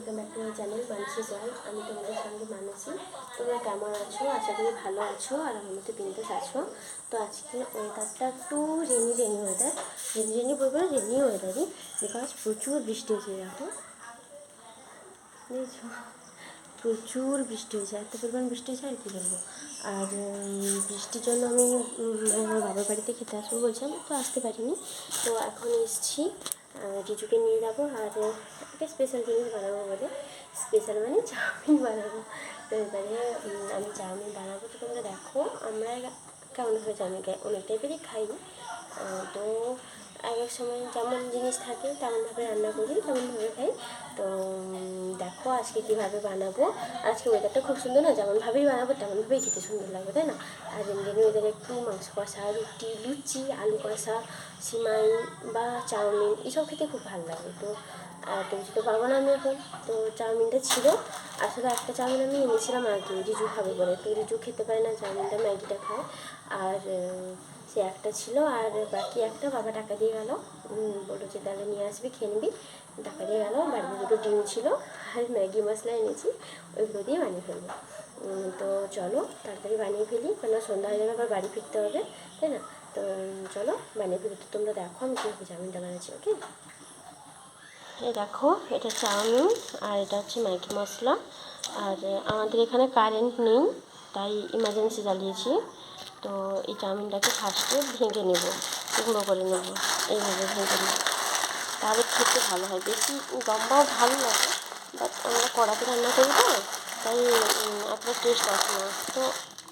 Welcome back to my channel মানসি জল। আমি তোমাদের সঙ্গে মানসি। তোমরা কেমন আছো? আশা করি ভালো আছো আর আমার মতো বিন্দাস আছো। তো আজকে ওয়েদারটা একটু রেনি ওয়েদার, রেনি বলবো না, রেনি ওয়েদারই, বিকজ প্রচুর বৃষ্টি হয়েছে। এখন বুঝেছো, প্রচুর বৃষ্টি হয়েছে, এত পরিমাণ বৃষ্টি হয়েছে আর কী বলবো। আর বৃষ্টির জন্য আমি আমার বাবার বাড়িতে খেতে আসবো বলছিলাম, তো আসতে পারিনি। তো এখন এসেছি, রিজুকে নিয়ে যাবো আর একটা স্পেশাল জিনিস বানাবো বলে, স্পেশাল মানে চাউমিন বানাবো। তো এবারে আমি চাউমিন বানাবো, তো তোমরা দেখো আমরা কেমনভাবে চাউমিন খাই, অনেক টাইপেরই খাই। তো এক এক সময় যেমন জিনিস থাকে তেমনভাবে রান্না করি, তেমনভাবে খাই। তো দেখো আজকে কীভাবে বানাবো। আজকে ওয়েদারটা খুব সুন্দর না, যেমনভাবেই বানাবো তেমনভাবেই খেতে সুন্দর লাগবে, তাই না? আর রেঞ্জেনি ওয়েদারে একটু মাংস কষা, রুটি, লুচি, আলু কষা, সিমাই বা চাউমিন এসব খেতে খুব ভালো লাগে। তো লুচি তো পাবো না আমি এখন, তো চাউমিনটা ছিল। আসলে একটা চাউমিন আমি এনেছিলাম আগে রিজু খাবে বলে, তো রিজু খেতে পারে না চাউমিনটা, ম্যাগিটা খায়। আর সে একটা ছিল, আর বাকি একটা বাবা টাকা দিয়ে গেল, বললো যে তাহলে নিয়ে আসবি, খেয়ে নিবি। টাকা দিয়ে গেলো। বাড়িতে দুটো ডিম ছিল আর ম্যাগি মশলা এনেছি, ওইগুলো দিয়ে বানিয়ে ফেলবো। তো চলো তাড়াতাড়ি বানিয়ে ফেলি, কেন সন্ধ্যা হয়ে যাবে, আবার বাড়ি ফিরতে হবে, তাই না? তো চলো বানিয়ে ফেলি। তো তোমরা দেখো আমি কীভাবে চাউমিনটা বানাচ্ছি। ওকে, এই দেখো এটা চাউমিন আর এটা হচ্ছে ম্যাগি মশলা। আর আমাদের এখানে কারেন্ট নেই, তাই ইমার্জেন্সি জ্বালিয়েছি। তো এই চাউমিনটাকে ফার্স্টে ভেঙে নেব, গুঁড়ো করে নেব, এইভাবে ভেঙে নেব, তাহলে খেতে ভালো হয়। বেশি লম্বাও ভালো লাগে, বাট আমরা কড়াতে রান্না করি তো, তাই এতটা টেস্ট আসে না। তো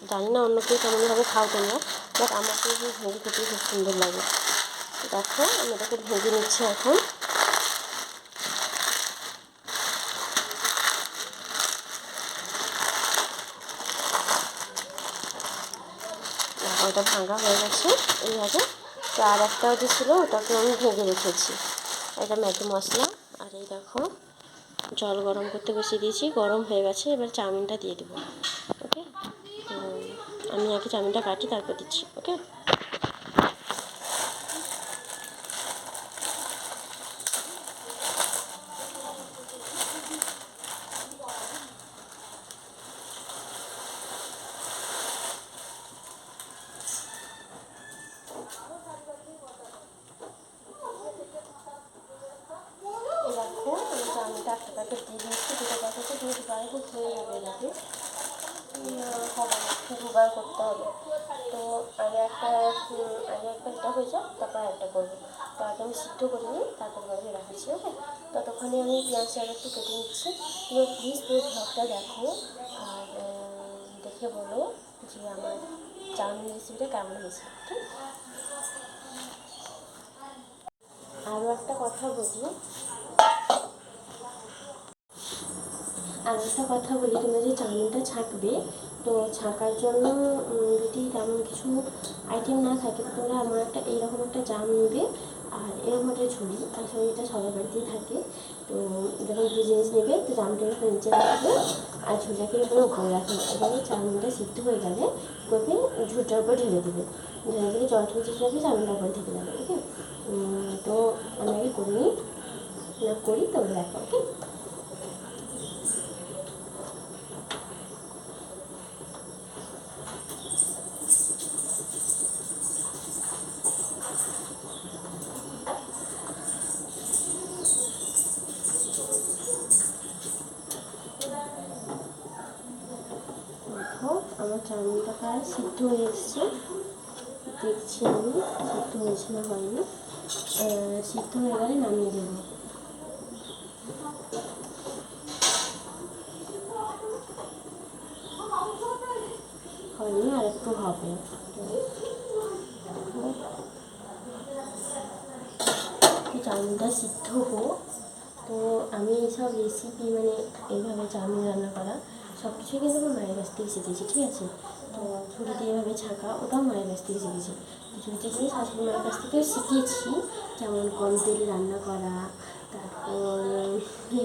জানি না অন্য কেউ কেমনভাবে খাও তোমরা, বাট আমাকে এই ভেঙে খেতে খুব সুন্দর লাগে। দেখো আমি এটাকে ভেঙে নিচ্ছি এখন। ওটা ভাঙা হয়ে গেছে এইভাবে। তো আর একটা যে ছিল ওটাকে আমি ভেঙে রেখেছি। এটা ম্যাগি মশলা। আর এই দেখো জল গরম করতে বসিয়ে দিয়েছি, গরম হয়ে গেছে, এবার চাউমিনটা দিয়ে দেবো। ওকে, তো আমি আগে চাউমিনটা কাটি, তারপর দিচ্ছি। ওকে, দেখো আমি চাউমিনটা একটা প্যাকেট দিয়ে দিয়েছি, দুটো প্যাকেটে দিয়ে দুবার হয়ে যাবে, এটাকে হবে দুবার করতে হবে। তো আগে একটা এটা হয়ে যাক, তারপর একটা করবো। তো আগে আমি সিদ্ধ করে নিই, তারপর বাড়ি রাখছি। ওকে, ততক্ষণে আমি পেঁয়াজটা একটু কেটে নিচ্ছি। তুমি প্লিজ পুরো ব্লগটা দেখো আর দেখে বলো যে আমার চাউমিন রেসিপিটা কেমন হয়েছে। ঠিক, আরও একটা কথা বলি, তোমরা যে চাউমিনটা ছাঁকবে, তো ছাঁকার জন্য যদি তেমন কিছু আইটেম না থাকে, তো তোমরা আমার এইরকম একটা জাম নেবে, আর এরকম একটা ঝুড়ি, আসলে এটা সবার বাড়িতেই থাকে। তো যখন দুটো জিনিস নেবে, তো জামটাকে নিচে রাখবে আর ঝুড়িটাকে উপরে রাখবে। এবারে চাউমিনটা সিদ্ধ হয়ে গেলে করবে ঝুড়িটার উপর ঢেলে দেবে, ঢেলে দিলে জলটা নিচে যাবে, চাউমিনটা উপরে থেকে যাবে। ওকে, তো আমি আগে করে নিই, করি তোমরা দেখো। ওকে, দেখো আমার চাউমিনটা প্রায় সিদ্ধ হয়ে এসছে, দেখছি আমি সিদ্ধ হয়েছে না হয়নি। সিদ্ধ হয়ে গেলে নামিয়ে দেবো। হয়নি, আর একটু হবে। তো চাউমিনটা সিদ্ধ হোক। তো আমি এইসব রেসিপি মানে এইভাবে চাউমিন রান্না করা সব কিছুই কিন্তু আমার মায়ের কাছ থেকে শিখেছি। ঠিক আছে, তো ছুরি দিয়ে এভাবে ছাঁকা ওটাও মায়ের কাছ থেকে শিখেছি। কিছু কিছু জিনিস শাশুড়ি মায়ের কাছ থেকেও শিখেছি, যেমন কম তেলে রান্না করা, তারপর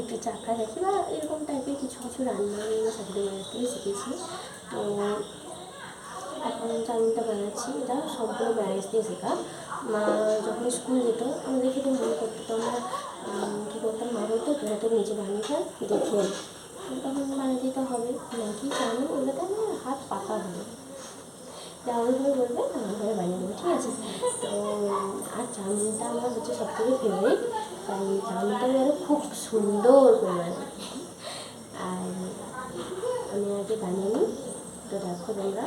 একটু চাকা দেখি বা এরকম টাইপের কিছু কিছু রান্না আমি আমার শাশুড়ি মায়ের কাছ থেকে শিখেছি। তো এখন চাউমিনটা বানাচ্ছি, এটা সম্পূর্ণ মায়ের কাছ থেকে শেখা। মা যখন স্কুল যেত আমাদের খেতে মনে করতো, তো আমরা কী করতাম, মা বলতো তোরা তো নিজে বানিয়ে খাই, দেখে তখন বানিয়ে দিতে হবে। ম্যাগি চাউমিন ওগুলোতে আমার হাত পাকা হবে, যেমনভাবে বলবে তেমনভাবে বানিয়ে দেবো, ঠিক আছে। তো আর চাউমিনটা আমার হচ্ছে সবথেকে ফেভারিট, তাই চাউমিনটা আমি আরও খুব সুন্দর করে বানাই। আর আমি আগে বানিয়ে নিই। তো দেখো তোমরা,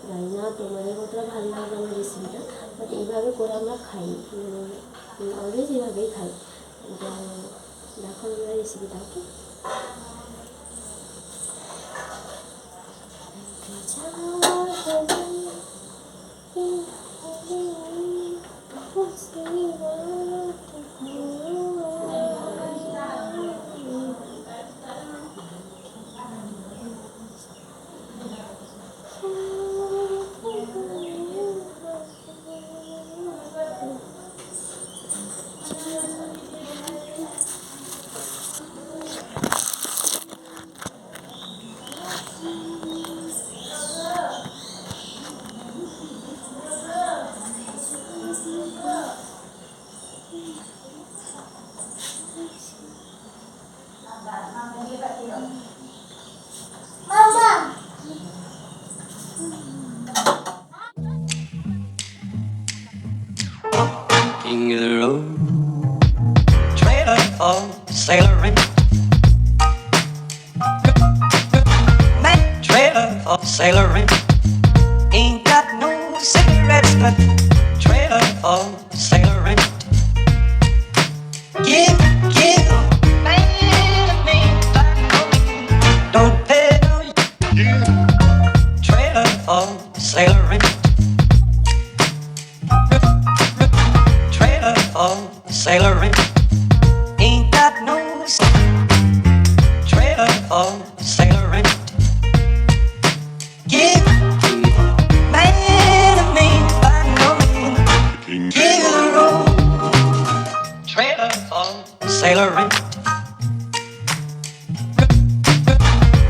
জানি না তোমাদের কতটা ভালো লাগবে আমার রেসিপিটা, বাট এইভাবে করে আমরা খাই, অলওয়েজ এইভাবেই খাই। তো দেখো আমরা রেসিপিটা, ওকে। King of the road, trailer for sailoring, man, trailer for sailoring. Ain't got no cigarettes, but trailer for sailoring. Give, man, me, don't pay no. Trailer for sailoring. Trailer for sailoring. Ain't got no trailer for sailoring. Give man of me by no means. Give the road. Trailer for sailoring.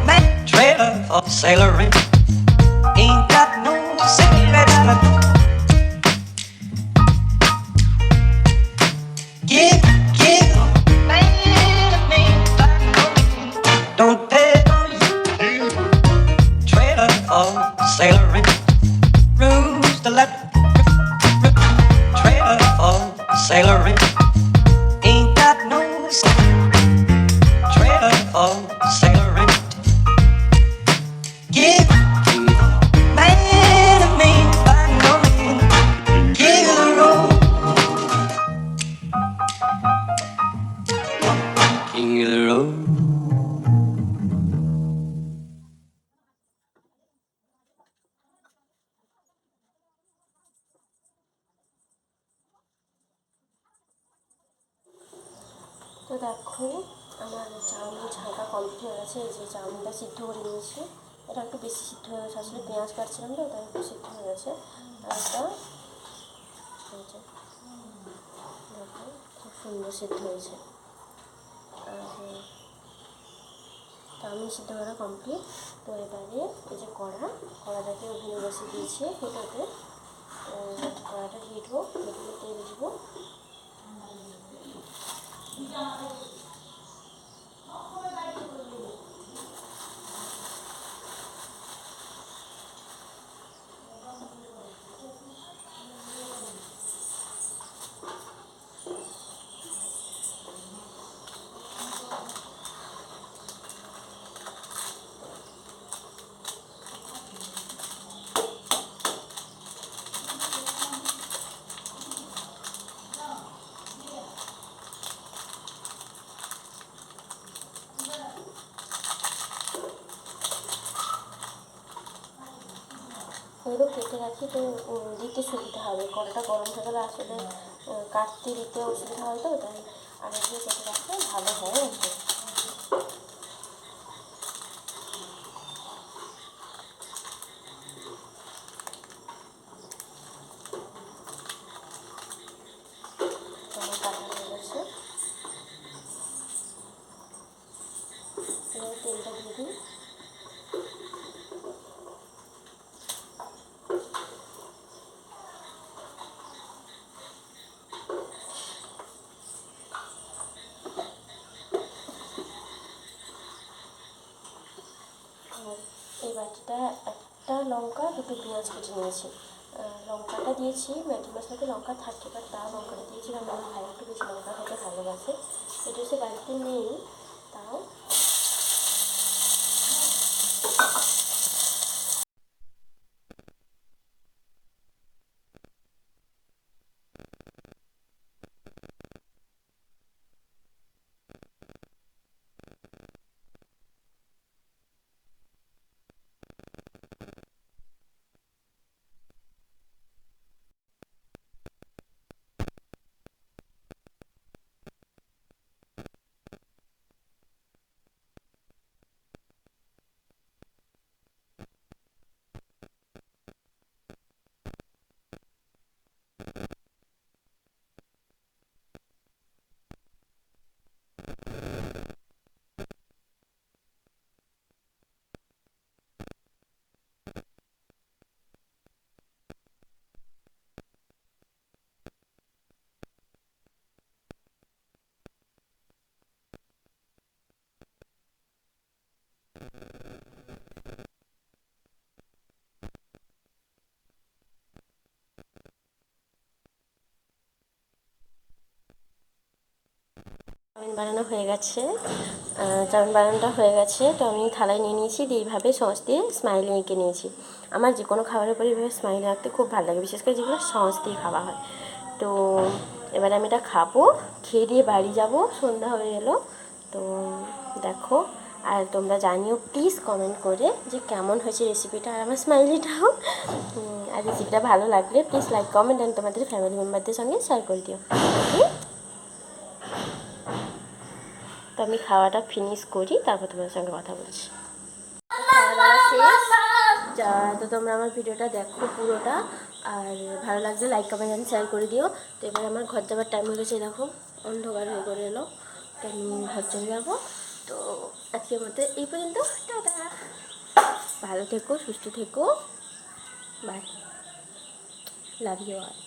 Man, trailer for sailoring. Ain't got no cigarettes, but give, man of me by no means. Don't pay no you. Trailer for sailoring. Rules the left. Trailer for sailoring. Ain't got no trailer for sailoring. Give man of me by no means. Give the road. King of the road. তো দেখো আমার chowmein ছাঁকা complete হয়ে গেছে। এই যে চাউমিনটা সিদ্ধ করে নিয়েছি, এটা একটু বেশি সিদ্ধ হয়ে গেছে, আসলে পেঁয়াজ কাটছিলাম তো তাই একটু সিদ্ধ হয়ে গেছে। আর এটা এই যে দেখো খুব সুন্দর সিদ্ধ হয়েছে। আর চাউমিন সিদ্ধ করা কমপ্লিট। তো এবারে এই যে কড়াটাকে ওভেনে বসিয়ে দিয়েছি, এটাতে কড়াটা হিট হোক, এটাকে তেল দিব। এগুলো কেটে রাখি, তো দিতে সুবিধা হবে। কড়াটা গরম হয়ে গেলে আসলে কাটতে দিতে অসুবিধা হয়, তো তাই আগে দিয়ে কেটে রাখলে ভালো হয় আর কি। আমার কাটা হয়ে গেছে, এবার তেলটা দিয়ে দিই। এই বাটিটা একটা লঙ্কা, দুটো পেঁয়াজ কেটে নিয়েছি। লঙ্কাটা দিয়েছি, ম্যাগি মশলাতে লঙ্কা থাকে, বাট তাও লঙ্কাটা দিয়েছি কারণ আমার ভাই একটু বেশি লঙ্কা খেতে ভালোবাসে। এটা সে বাড়িতে নেই, তাও চাউমিন বানানো হয়ে গেছে। চাউমিন বানানোটা হয়ে গেছে, তো আমি থালায় নিয়ে নিয়েছি, দিয়ে এইভাবে সস দিয়ে স্মাইলি এঁকে নিয়েছি। আমার যে কোনো খাবারের উপরে এইভাবে স্মাইলি রাখতে খুব ভালো লাগে, বিশেষ করে যেগুলো সস দিয়ে খাওয়া হয়। তো এবারে আমি এটা খাবো, খেয়ে দিয়ে বাড়ি যাব, সন্ধ্যা হয়ে এলো। তো দেখো, আর তোমরা জানিও প্লিজ কমেন্ট করে যে কেমন হয়েছে রেসিপিটা, আর আমার স্মাইলিটাও। আর রেসিপিটা ভালো লাগলে প্লিজ লাইক, কমেন্ট অ্যান্ড তোমাদের ফ্যামিলি মেম্বারদের সঙ্গে শেয়ার করে দিও। ওকে, তো আমি খাওয়াটা ফিনিশ করি, তারপর তোমাদের সঙ্গে কথা বলছি। খাওয়া দাওয়া শেষ, তো তোমরা আমার ভিডিওটা দেখো পুরোটা, আর ভালো লাগলে লাইক, কমেন্ট অ্যান্ড শেয়ার করে দিও। তো এবার আমার ঘর যাবার টাইম হয়ে গেছে, দেখো অন্ধকার হয়ে করে এলো, তো আমি ঘর চলে যাবো। তো আজকের মধ্যে এই পর্যন্ত, টাটা। ভালো থেকো, সুস্থ থেকো, বাই, লাভ ইউ অল।